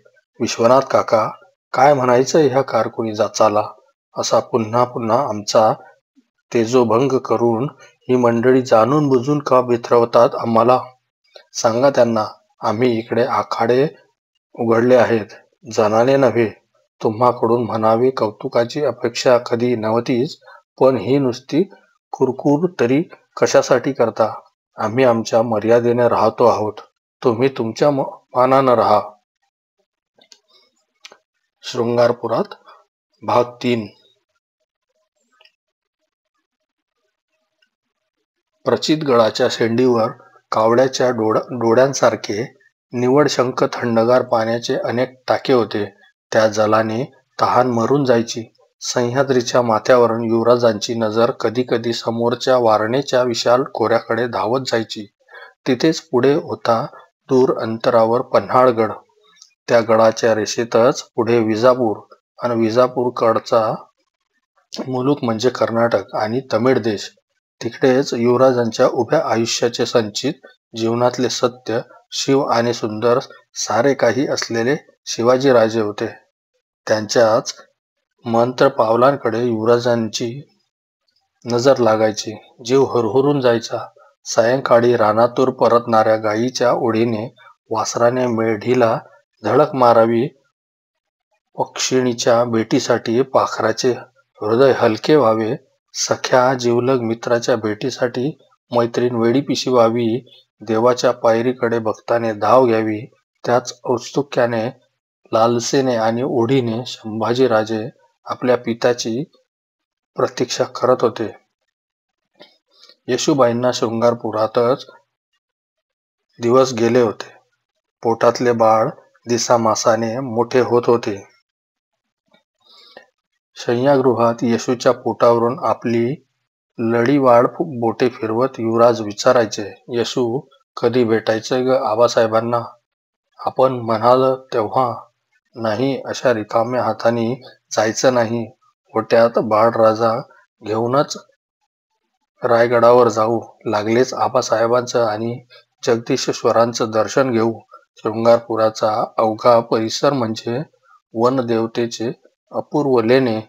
विश्वनाथ काका, काय म्हणायचं ह्या कारकुनी जाचाला? असा पुन्हा पुन्हा आमचा तेजोभंग करून ही मंडळी जाणून बुजून का बिथरवतात आम्हाला? सांगा त्यांना, आम्ही इकडे आखाडे उघडले आहेत, जनाने नव्हे. तुम्हाकडून म्हणावी कौतुकाची अपेक्षा कधी नव्हतीच, पण ही नुसती कुरकुर तरी कशासाठी करता? आम्ही आमच्या मर्यादेने राहतो आहोत, तुम्ही तुमच्या मानानं राहा. शृंगारपुरात भाग 3. प्रचितगडाच्या शेंडीवर कावड्याच्या डोळ्यांसारखे निवड शंख थंडगार पाण्याचे अनेक टाके होते. त्या जलाने तहान मरून जायची. सह्याद्रीच्या माथ्यावरून युवराजांची नजर कधी कधी समोरच्या वारणेच्या विशाल खोऱ्याकडे धावत जायची. तिथेच पुढे होता दूर अंतरावर पन्हाळगड. त्या गडाच्या रेषेतच पुढे विजापूर, आणि विजापूरकडचा मुलूक म्हणजे कर्नाटक आणि तमिळ देश. तिकडेच युवराजांच्या उभ्या आयुष्याचे संचित, जीवनातले सत्य, शिव आणि सुंदर सारे काही असलेले शिवाजीराजे होते. त्यांच्याच मंत्र पावलांकडे युवराजांची नजर लागायची. जीव हुरहुरून जायचा. सायंकाळी रानातून परतणाऱ्या गायीच्या ओढीने वासराने मेढीला धडक मारावी, पक्षिणीच्या भेटीसाठी पाखराचे हृदय हलके व्हावे, सख्या जिवलग मित्राच्या भेटीसाठी मैत्रीण वेडीपिशी व्हावी, देवाच्या पायरीकडे बघताने धाव घ्यावी, त्याच औत्सुक्याने, लालसेने आणि ओढीने संभाजीराजे आपल्या पित्याची प्रतीक्षा करत होते. येशूबाईंना शृंगारपुरातच दिवस गेले होते. पोटातले बाळ दिसामासाने मोठे होत होते. शय्यागृहात येशूच्या पोटावरून आपली लढीवाढ बोटे फिरवत युवराज विचारायचे, येशू, कधी भेटायचंय ग आबासाहेबांना? आपण म्हणाल तेव्हा. नाही, अशा रिकाम्या हाताने जायचं नाही. ओट्यात बाळराजा घेऊनच रायगडावर जाऊ. लागलेच आबासाहेबांचं आणि जगदीश्वरांचं दर्शन घेऊ. शृंगारपुराचा अवघा परिसर म्हणजे वनदेवतेचे अपूर्व लेणे,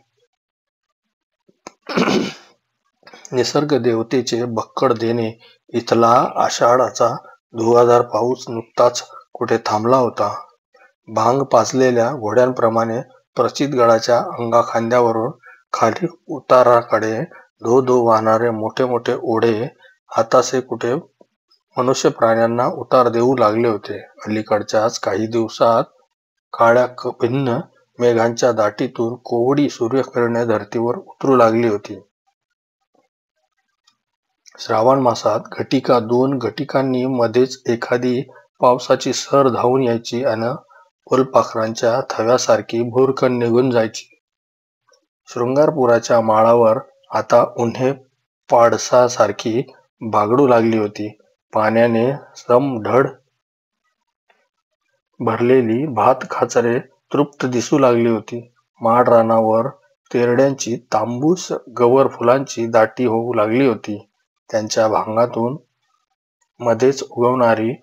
निसर्ग देवतेचे भक्कड देणे. इथला आषाढाचा धुवाधार पाऊस नुकताच कुठे थांबला होता. भांग पाजलेल्या घोड्यांप्रमाणे प्रचितगडाच्या अंगाखांद्यावरून खाली उताराकडे धो धो वाहणारे मोठे मोठे ओढे हातासे कुठे मनुष्य प्राण्यांना उतार देऊ लागले होते. अलीकडच्याच काही दिवसात काळ्या भिन्न मेघांच्या दाटीतून कोवडी सूर्यकिरणे धरतीवर उतरू लागली होती. श्रावण मासात घटिका 2 घटिकांनी मध्येच एखादी पावसाची सर धावून यायची आणि फुलपाखरांच्या थव्यासारखी भुरकन निघून जायची. शृंगारपुराच्या माळावर आता उन्हे पाडसासारखी बागडू लागली होती. पाण्याने समढळ भरलेली भात खाचरे तृप्त दिसू लागली होती. माळरानावर तेरड्यांची तांबूस गवर फुलांची दाटी होऊ लागली होती. त्यांच्या भांगातून मध्येच उगवणारी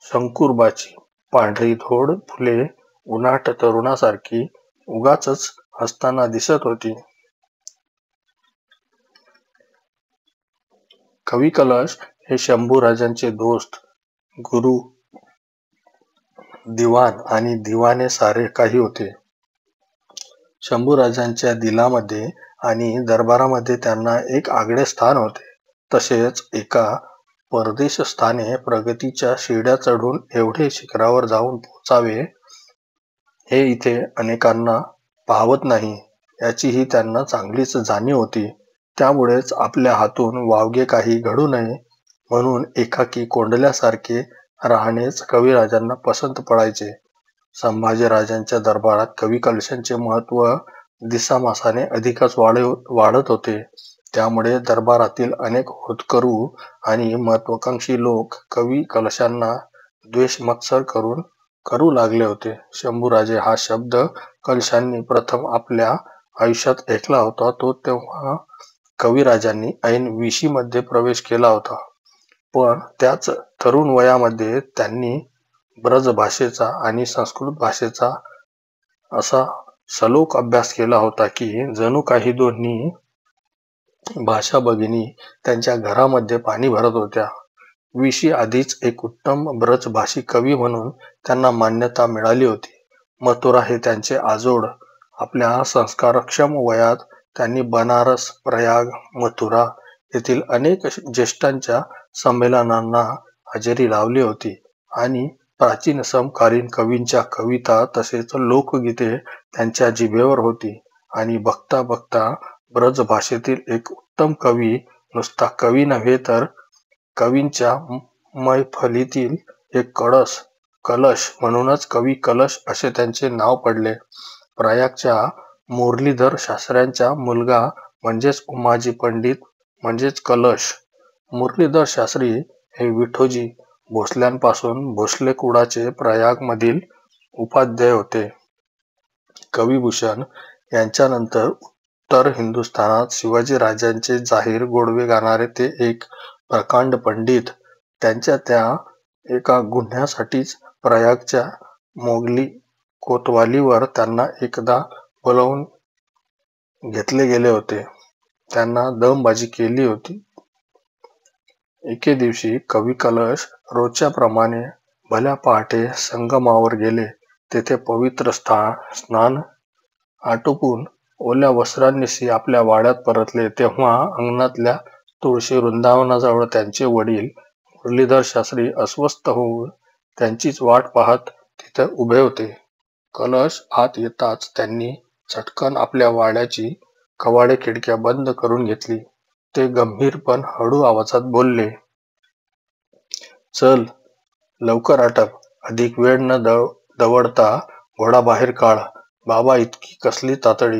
शंकुरबाची पांढरी धोड फुले उनाट तरुणासारखी उगाचच हसताना दिसत होती. कविकलश हे शंभूराजांचे दोस्त, गुरु, दिवाण आणि दिवाने सारे काही होते. शंभूराजांच्या दिलामध्ये आणि दरबारामध्ये त्यांना एक आगळे स्थान होते. तसेच एका परदेशस्थाने प्रगतीच्या शिड्या चढून एवढे शिखरावर जाऊन पोचावे, हे इथे अनेकांना पाहवत नाही, याचीही त्यांना चांगलीच जाणीव होती. त्यामुळेच आपल्या हातून वावगे काही घडू नये म्हणून एकाकी कोंडल्यासारखे राहणेच कविराजांना पसंत पडायचे. संभाजीराजांच्या दरबारात कविकलशांचे महत्त्व दिसामासाने अधिकच वाढत होते. त्यामुळे दरबारातील अनेक होतकरू आणि महत्त्वाकांक्षी लोक कवी कलशांना द्वेष मत्सर करू लागले होते. शंभूराजे हा शब्द कलशांनी प्रथम आपल्या आयुष्यात ऐकला होता तो तेव्हा कविराजांनी ऐन विशीमध्ये प्रवेश केला होता. पण त्याच तरुण वयामध्ये त्यांनी ब्रज भाषेचा आणि संस्कृत भाषेचा असा सलोख अभ्यास केला होता की जणू काही दोन्ही भाषा भगिनी त्यांच्या घरामध्ये पाणी भरत होत्या. विशी आधीच एक उत्तम ब्रजभाषी कवी म्हणून त्यांना मान्यता मिळाली होती. मथुरा हे त्यांचे आजोड. आपल्या संस्कारक्षम वयात त्यांनी बनारस, प्रयाग, मथुरा येथील अनेक ज्येष्ठांच्या संमेलनांना हजेरी लावली होती आणि प्राचीन समकालीन कवींच्या कविता तसेच लोकगीते त्यांच्या जिभेवर होती. आणि बघता बघता ब्रज भाषेतील एक उत्तम कवी नुसता कवी नव्हे तर कवींच्या मैफलीतील एक कलश म्हणूनच कवी कलश असे त्यांचे नाव पडले. प्रयागच्या मुरलीधर शास्त्र्यांचा मुलगा म्हणजेच उमाजी पंडित म्हणजेच कलश. मुरलीधर शास्त्री हे विठोजी भोसल्यांपासून भोसले कुळाचे प्रयागमधील उपाध्याय होते. कविभूषण यांच्यानंतर उत्तर हिंदुस्थानात शिवाजी राजांचे जाहीर गोडवे गाणारे ते एक प्रकांड पंडित. त्यांच्या त्या एका गुन्ह्यासाठीच प्रयागच्या मोगली कोतवालीवर त्यांना एकदा बोलावून घेतले गेले होते. त्यांना दमबाजी केली होती. एके दिवशी कवी कलश रोजच्या प्रमाणे भल्या पहाटे संगमावर गेले. तेथे पवित्र स्नान आटोपून ओल्या वस्त्रांनिशी आपल्या वाड्यात परतले तेव्हा अंगणातल्या तुळशी वृंदावनाजवळ त्यांचे वडील मुरलीधर शास्त्री अस्वस्थ होऊन त्यांचीच वाट पाहत तिथे उभे होते. कलश आत येताच त्यांनी चटकन आपल्या वाड्याची कवाडे खिडक्या बंद करून घेतली. ते गंभीर पण हळू आवाजात बोलले, चल लवकर आटप. अधिक वेळ न दवडता घोडा बाहेर काढ. बाबा, इतकी कसली तातडी?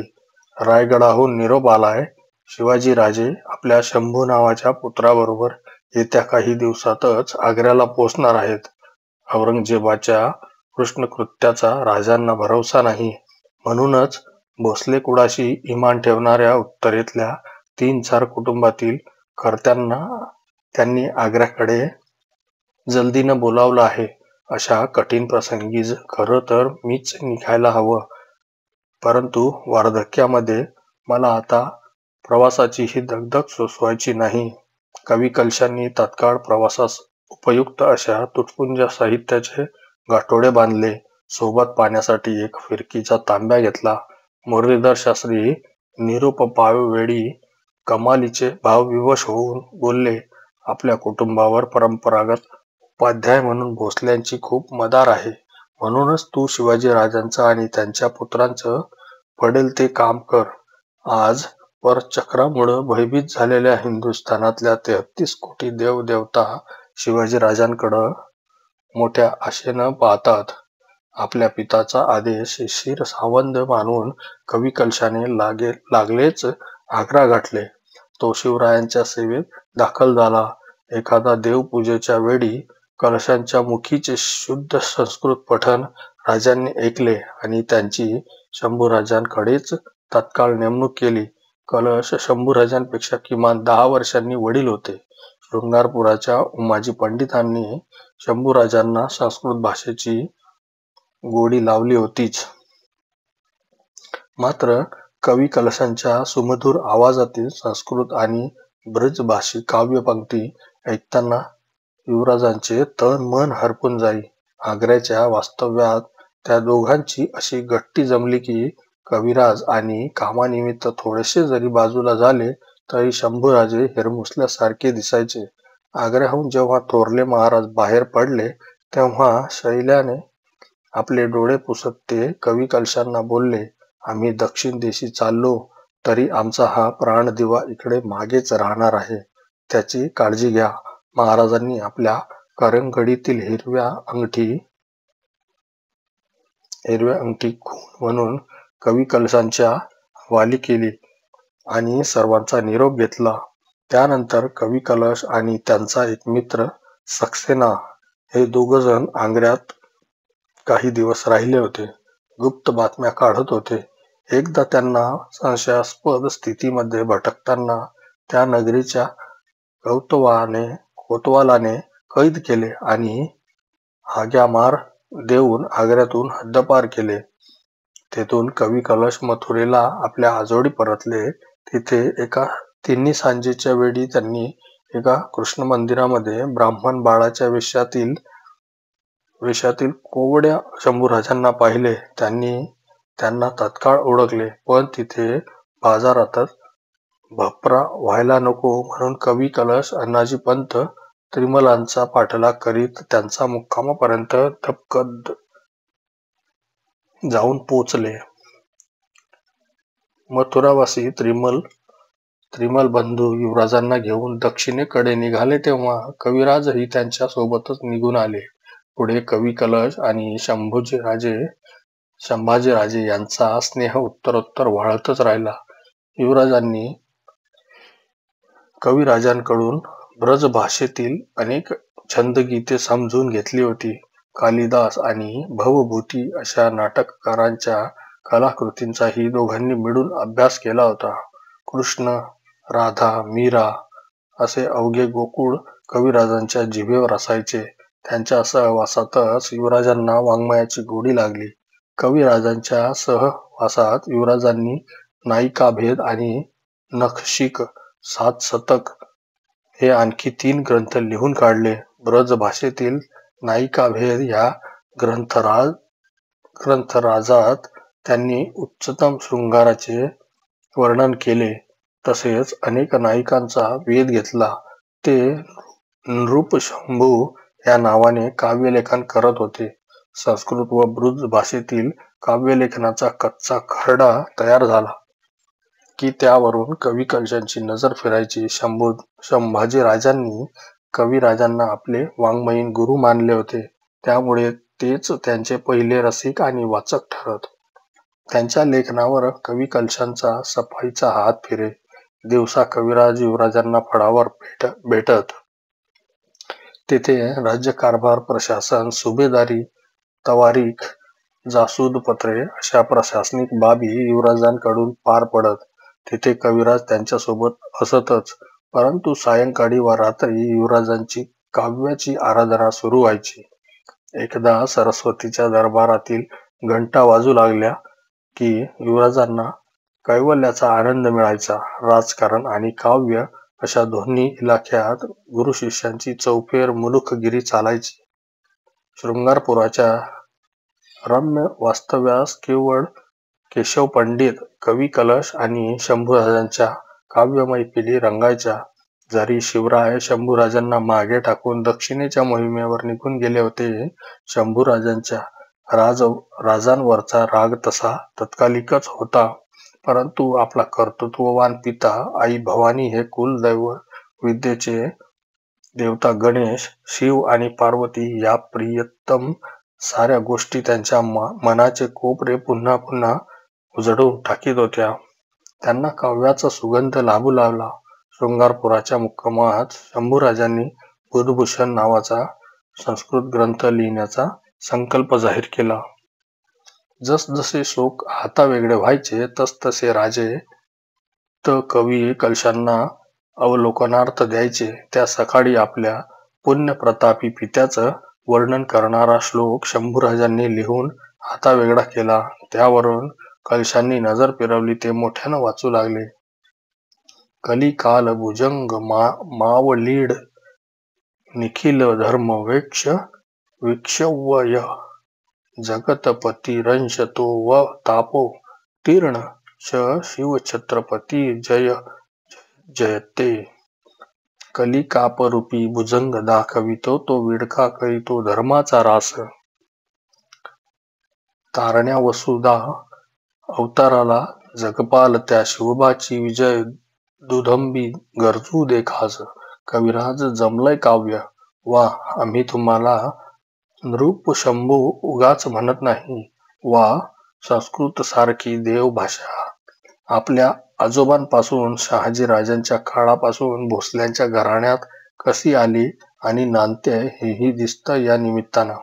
रायगडाहून निरोप आलाय. शिवाजीराजे आपल्या शंभू नावाच्या पुत्राबरोबर येत्या काही दिवसातच आग्र्याला पोचणार आहेत. औरंगजेबाच्या कृष्णकृत्याचा राजांना भरवसा नाही. म्हणूनच भोसले कुळाशी इमान ठेवणाऱ्या उत्तरेतल्या 3-4 कुटुंबातील कर्त्यांना त्यांनी आग्र्याकडे जल्दीनं बोलावलं आहे. अशा कठीण प्रसंगी खरं तर मीच निघायला हवं, परंतु वार्धक्यामध्ये मला आता प्रवासाची ही दगदग सोसवायची नाही. कवी कलशांनी तात्काळ प्रवासास उपयुक्त अशा तुटपुंज साहित्याचे गाठोडे बांधले. सोबत पाण्यासाठी एक फिरकीचा तांब्या घेतला. मुरलीधर शास्त्री निरोप पावेवेळी कमालीचे भावविवश होऊन बोलले, आपल्या कुटुंबावर परंपरागत उपाध्याय म्हणून भोसल्यांची खूप मदार आहे. म्हणूनच तू शिवाजीराजांचं आणि त्यांच्या पुत्रांचं पडेल ते काम कर. आज परचक्रामुळं भयभीत झालेल्या हिंदुस्थानातल्या 33 कोटी देवदेवता शिवाजीराजांकडं मोठ्या आशेनं पाहतात. आपल्या पिताचा आदेश शिरसावंद मानून कवी कलशाने लागलेच आग्रा गाठले. तो शिवरायांच्या सेवेत दाखल झाला. एखादा देवपूजेच्या वेळी कलशांच्या मुखीचे शुद्ध संस्कृत पठण राजांनी ऐकले आणि त्यांची शंभूराजांकडेच तत्काळ नेमणूक केली. कलश शंभूराजांपेक्षा किमान 10 वर्षांनी वडील होते. शृंगारपुराच्या उमाजी पंडितांनी शंभूराजांना संस्कृत भाषेची गोडी लावली होतीच. मात्र कवी कलशांच्या सुमधुर आवाजातील संस्कृत आणि ब्रजभाषी काव्यपंक्ती ऐकताना युवराजांचे तन मन हरपून जाई. आग्र्याच्या वास्तव्यात त्या दोघांची अशी गट्टी जमली की कविराज आणि कामानिमित्त थोडेसे जरी बाजूला झाले तरी शंभूराजे हिरमुसल्यासारखे दिसायचे. आग्र्याहून जेव्हा थोरले महाराज बाहेर पडले तेव्हा शैल्याने आपले डोळे पुसत ते कवी कलशांना बोलले, आम्ही दक्षिण देशी चाललो तरी आमचा हा प्राणदिवा इकडे मागेच राहणार आहे. त्याची काळजी घ्या. महाराजांनी आपल्या करंगडीतील हिरव्या अंगठी खूण म्हणून कवी कलशांच्या हवाली केली आणि सर्वांचा निरोप घेतला. त्यानंतर कवी कलश आणि त्यांचा एक मित्र सक्सेना हे दोघजण आग्र्यात काही दिवस राहिले होते. गुप्त बातम्या काढत होते. एकदा त्यांना संशयास्पद स्थितीमध्ये भटकताना त्या नगरीच्या कौतवाने कोतवालाने कैद केले आणि आग्यामार देऊन आग्र्यातून हद्दपार केले. तेथून कवी कलश मथुरेला आपल्या आजोळी परतले. तिथे एका तिन्ही सांजेच्या वेळी त्यांनी एका कृष्ण मंदिरामध्ये ब्राह्मण बाळाच्या वेशातील कोवड्या शंभूराजांना पाहिले. त्यांनी त्यांना तत्काळ ओळखले, पण तिथे बाजारातच भपरा व्हायला नको म्हणून कवी कलश, अण्णाजी पंत, त्रिमलांचा पाठलाग करीत त्यांचा मुक्कामापर्यंत दपकत जाऊन पोचले. मथुरावासी त्रिमल बंधू युवराजांना घेऊन दक्षिणेकडे निघाले तेव्हा कविराजही त्यांच्या सोबतच निघून आले. पुढे कवी कलश आणि संभाजीराजे यांचा स्नेह उत्तरोत्तर वाढतच राहिला. युवराजांनी कविराजांकडून ब्रज भाषेतील अनेक छंदगीते समजून घेतली होती. कालिदास आणि भवभूती अशा नाटककारांच्या कलाकृतींचाही दोघांनी मिळून अभ्यास केला होता. कृष्ण, राधा, मीरा असे अवघे गोकुळ कविराजांच्या जिभेवर असायचे. त्यांच्या सहवासातच युवराजांना वाङ्मयाची गोडी लागली. कविराजांच्या सहवासात युवराजांनी नायिकाभेद आणि नखशिख, सातशतक हे आणखी 3 ग्रंथ लिहून काढले. ब्रज भाषेतील नायिकाभेद या ग्रंथराजात त्यांनी उच्चतम शृंगाराचे वर्णन केले. तसेच अनेक नायिकांचा वेध घेतला. ते नृपशंभू या नावाने काव्यलेखन करत होते. संस्कृत व ब्रज भाषेतील काव्यलेखनाचा कच्चा खर्डा तयार झाला की त्यावरून कवी कलशांची नजर फिरायची. संभाजीराजांनी कविराजांना आपले वाङ्मयीन गुरु मानले होते, त्यामुळे तेच त्यांचे पहिले रसिक आणि वाचक ठरत. त्यांच्या लेखनावर कवी कलशांचा सफाईचा हात फिरे. दिवसा कविराज युवराजांना फळावर भेटत. तेथे राज्यकारभार, प्रशासन, सुभेदारी, तवारीख, जासूदपत्रे अशा प्रशासनिक बाबी युवराजांकडून पार पडत. तिथे कविराज त्यांच्यासोबत असतच. परंतु सायंकाळी व रात्री युवराजांची काव्याची आराधना सुरू व्हायची. एकदा सरस्वतीच्या दरबारातील घंटा वाजू लागल्या की युवराजांना कैवल्याचा आनंद मिळायचा. राजकारण आणि काव्य अशा दोन्ही इलाख्यात गुरुशिष्यांची चौफेर मुलुखगिरी चालायची. शृंगारपुराच्या रम्य वास्तव्यास केवळ केशव पंडित, कवी कलश आणि शंभूराजांच्या काव्य मैफिली रंगायच्या. जरी शिवराय शंभूराजांना मागे टाकून दक्षिणेच्या मोहिमेवर निघून गेले होते, शंभूराजांच्या राजांवरचा राग तसा तत्कालिकच होता. परंतु आपला कर्तृत्ववान पिता, आई भवानी हे कुलदैवत, विद्येचे देवता गणेश, शिव आणि पार्वती या प्रियतम साऱ्या गोष्टी त्यांच्या मनाचे कोपरे पुन्हा पुन्हा उजळून टाकीत होत्या. त्यांना काव्याचा सुगंध लाभू लागला. शृंगारपुराच्या मुक्कामात शंभूराजांनी बुधभूषण नावाचा संस्कृत ग्रंथ लिहिण्याचा संकल्प जाहीर केला. जसजसे श्लोक हातावेगळे व्हायचे तसतसे राजे कवी कलशांना अवलोकनार्थ द्यायचे. त्या सकाळी आपल्या पुण्यप्रतापी पित्याचं वर्णन करणारा श्लोक शंभूराजांनी लिहून हातावेगळा केला. त्यावरून कलशांनी नजर फिरवली. ते मोठ्यानं वाचू लागले. कलिकाल भुजंग मावलीड निखिल धर्म विक्षव्य जगतपती रंश तो व तापो तीर्ण शिवछत्रपती जय जयते. कलिकापरूपी भुजंग दाखवितो तो विडका करीतो धर्माचा रास. तारण्या वसुधा अवताराला जगपाल त्या शिवबाची विजय दुधंबी गरजू दे खास. कविराज जमलंय काव्य. वा, आम्ही तुम्हाला नृपशंभू उगाच म्हणत नाही. वा, संस्कृत सारखी देवभाषा आपल्या आजोबांपासून शहाजीराजांच्या काळापासून भोसल्यांच्या घराण्यात कशी आली आणि नांदते हेही दिसतं या निमित्तानं.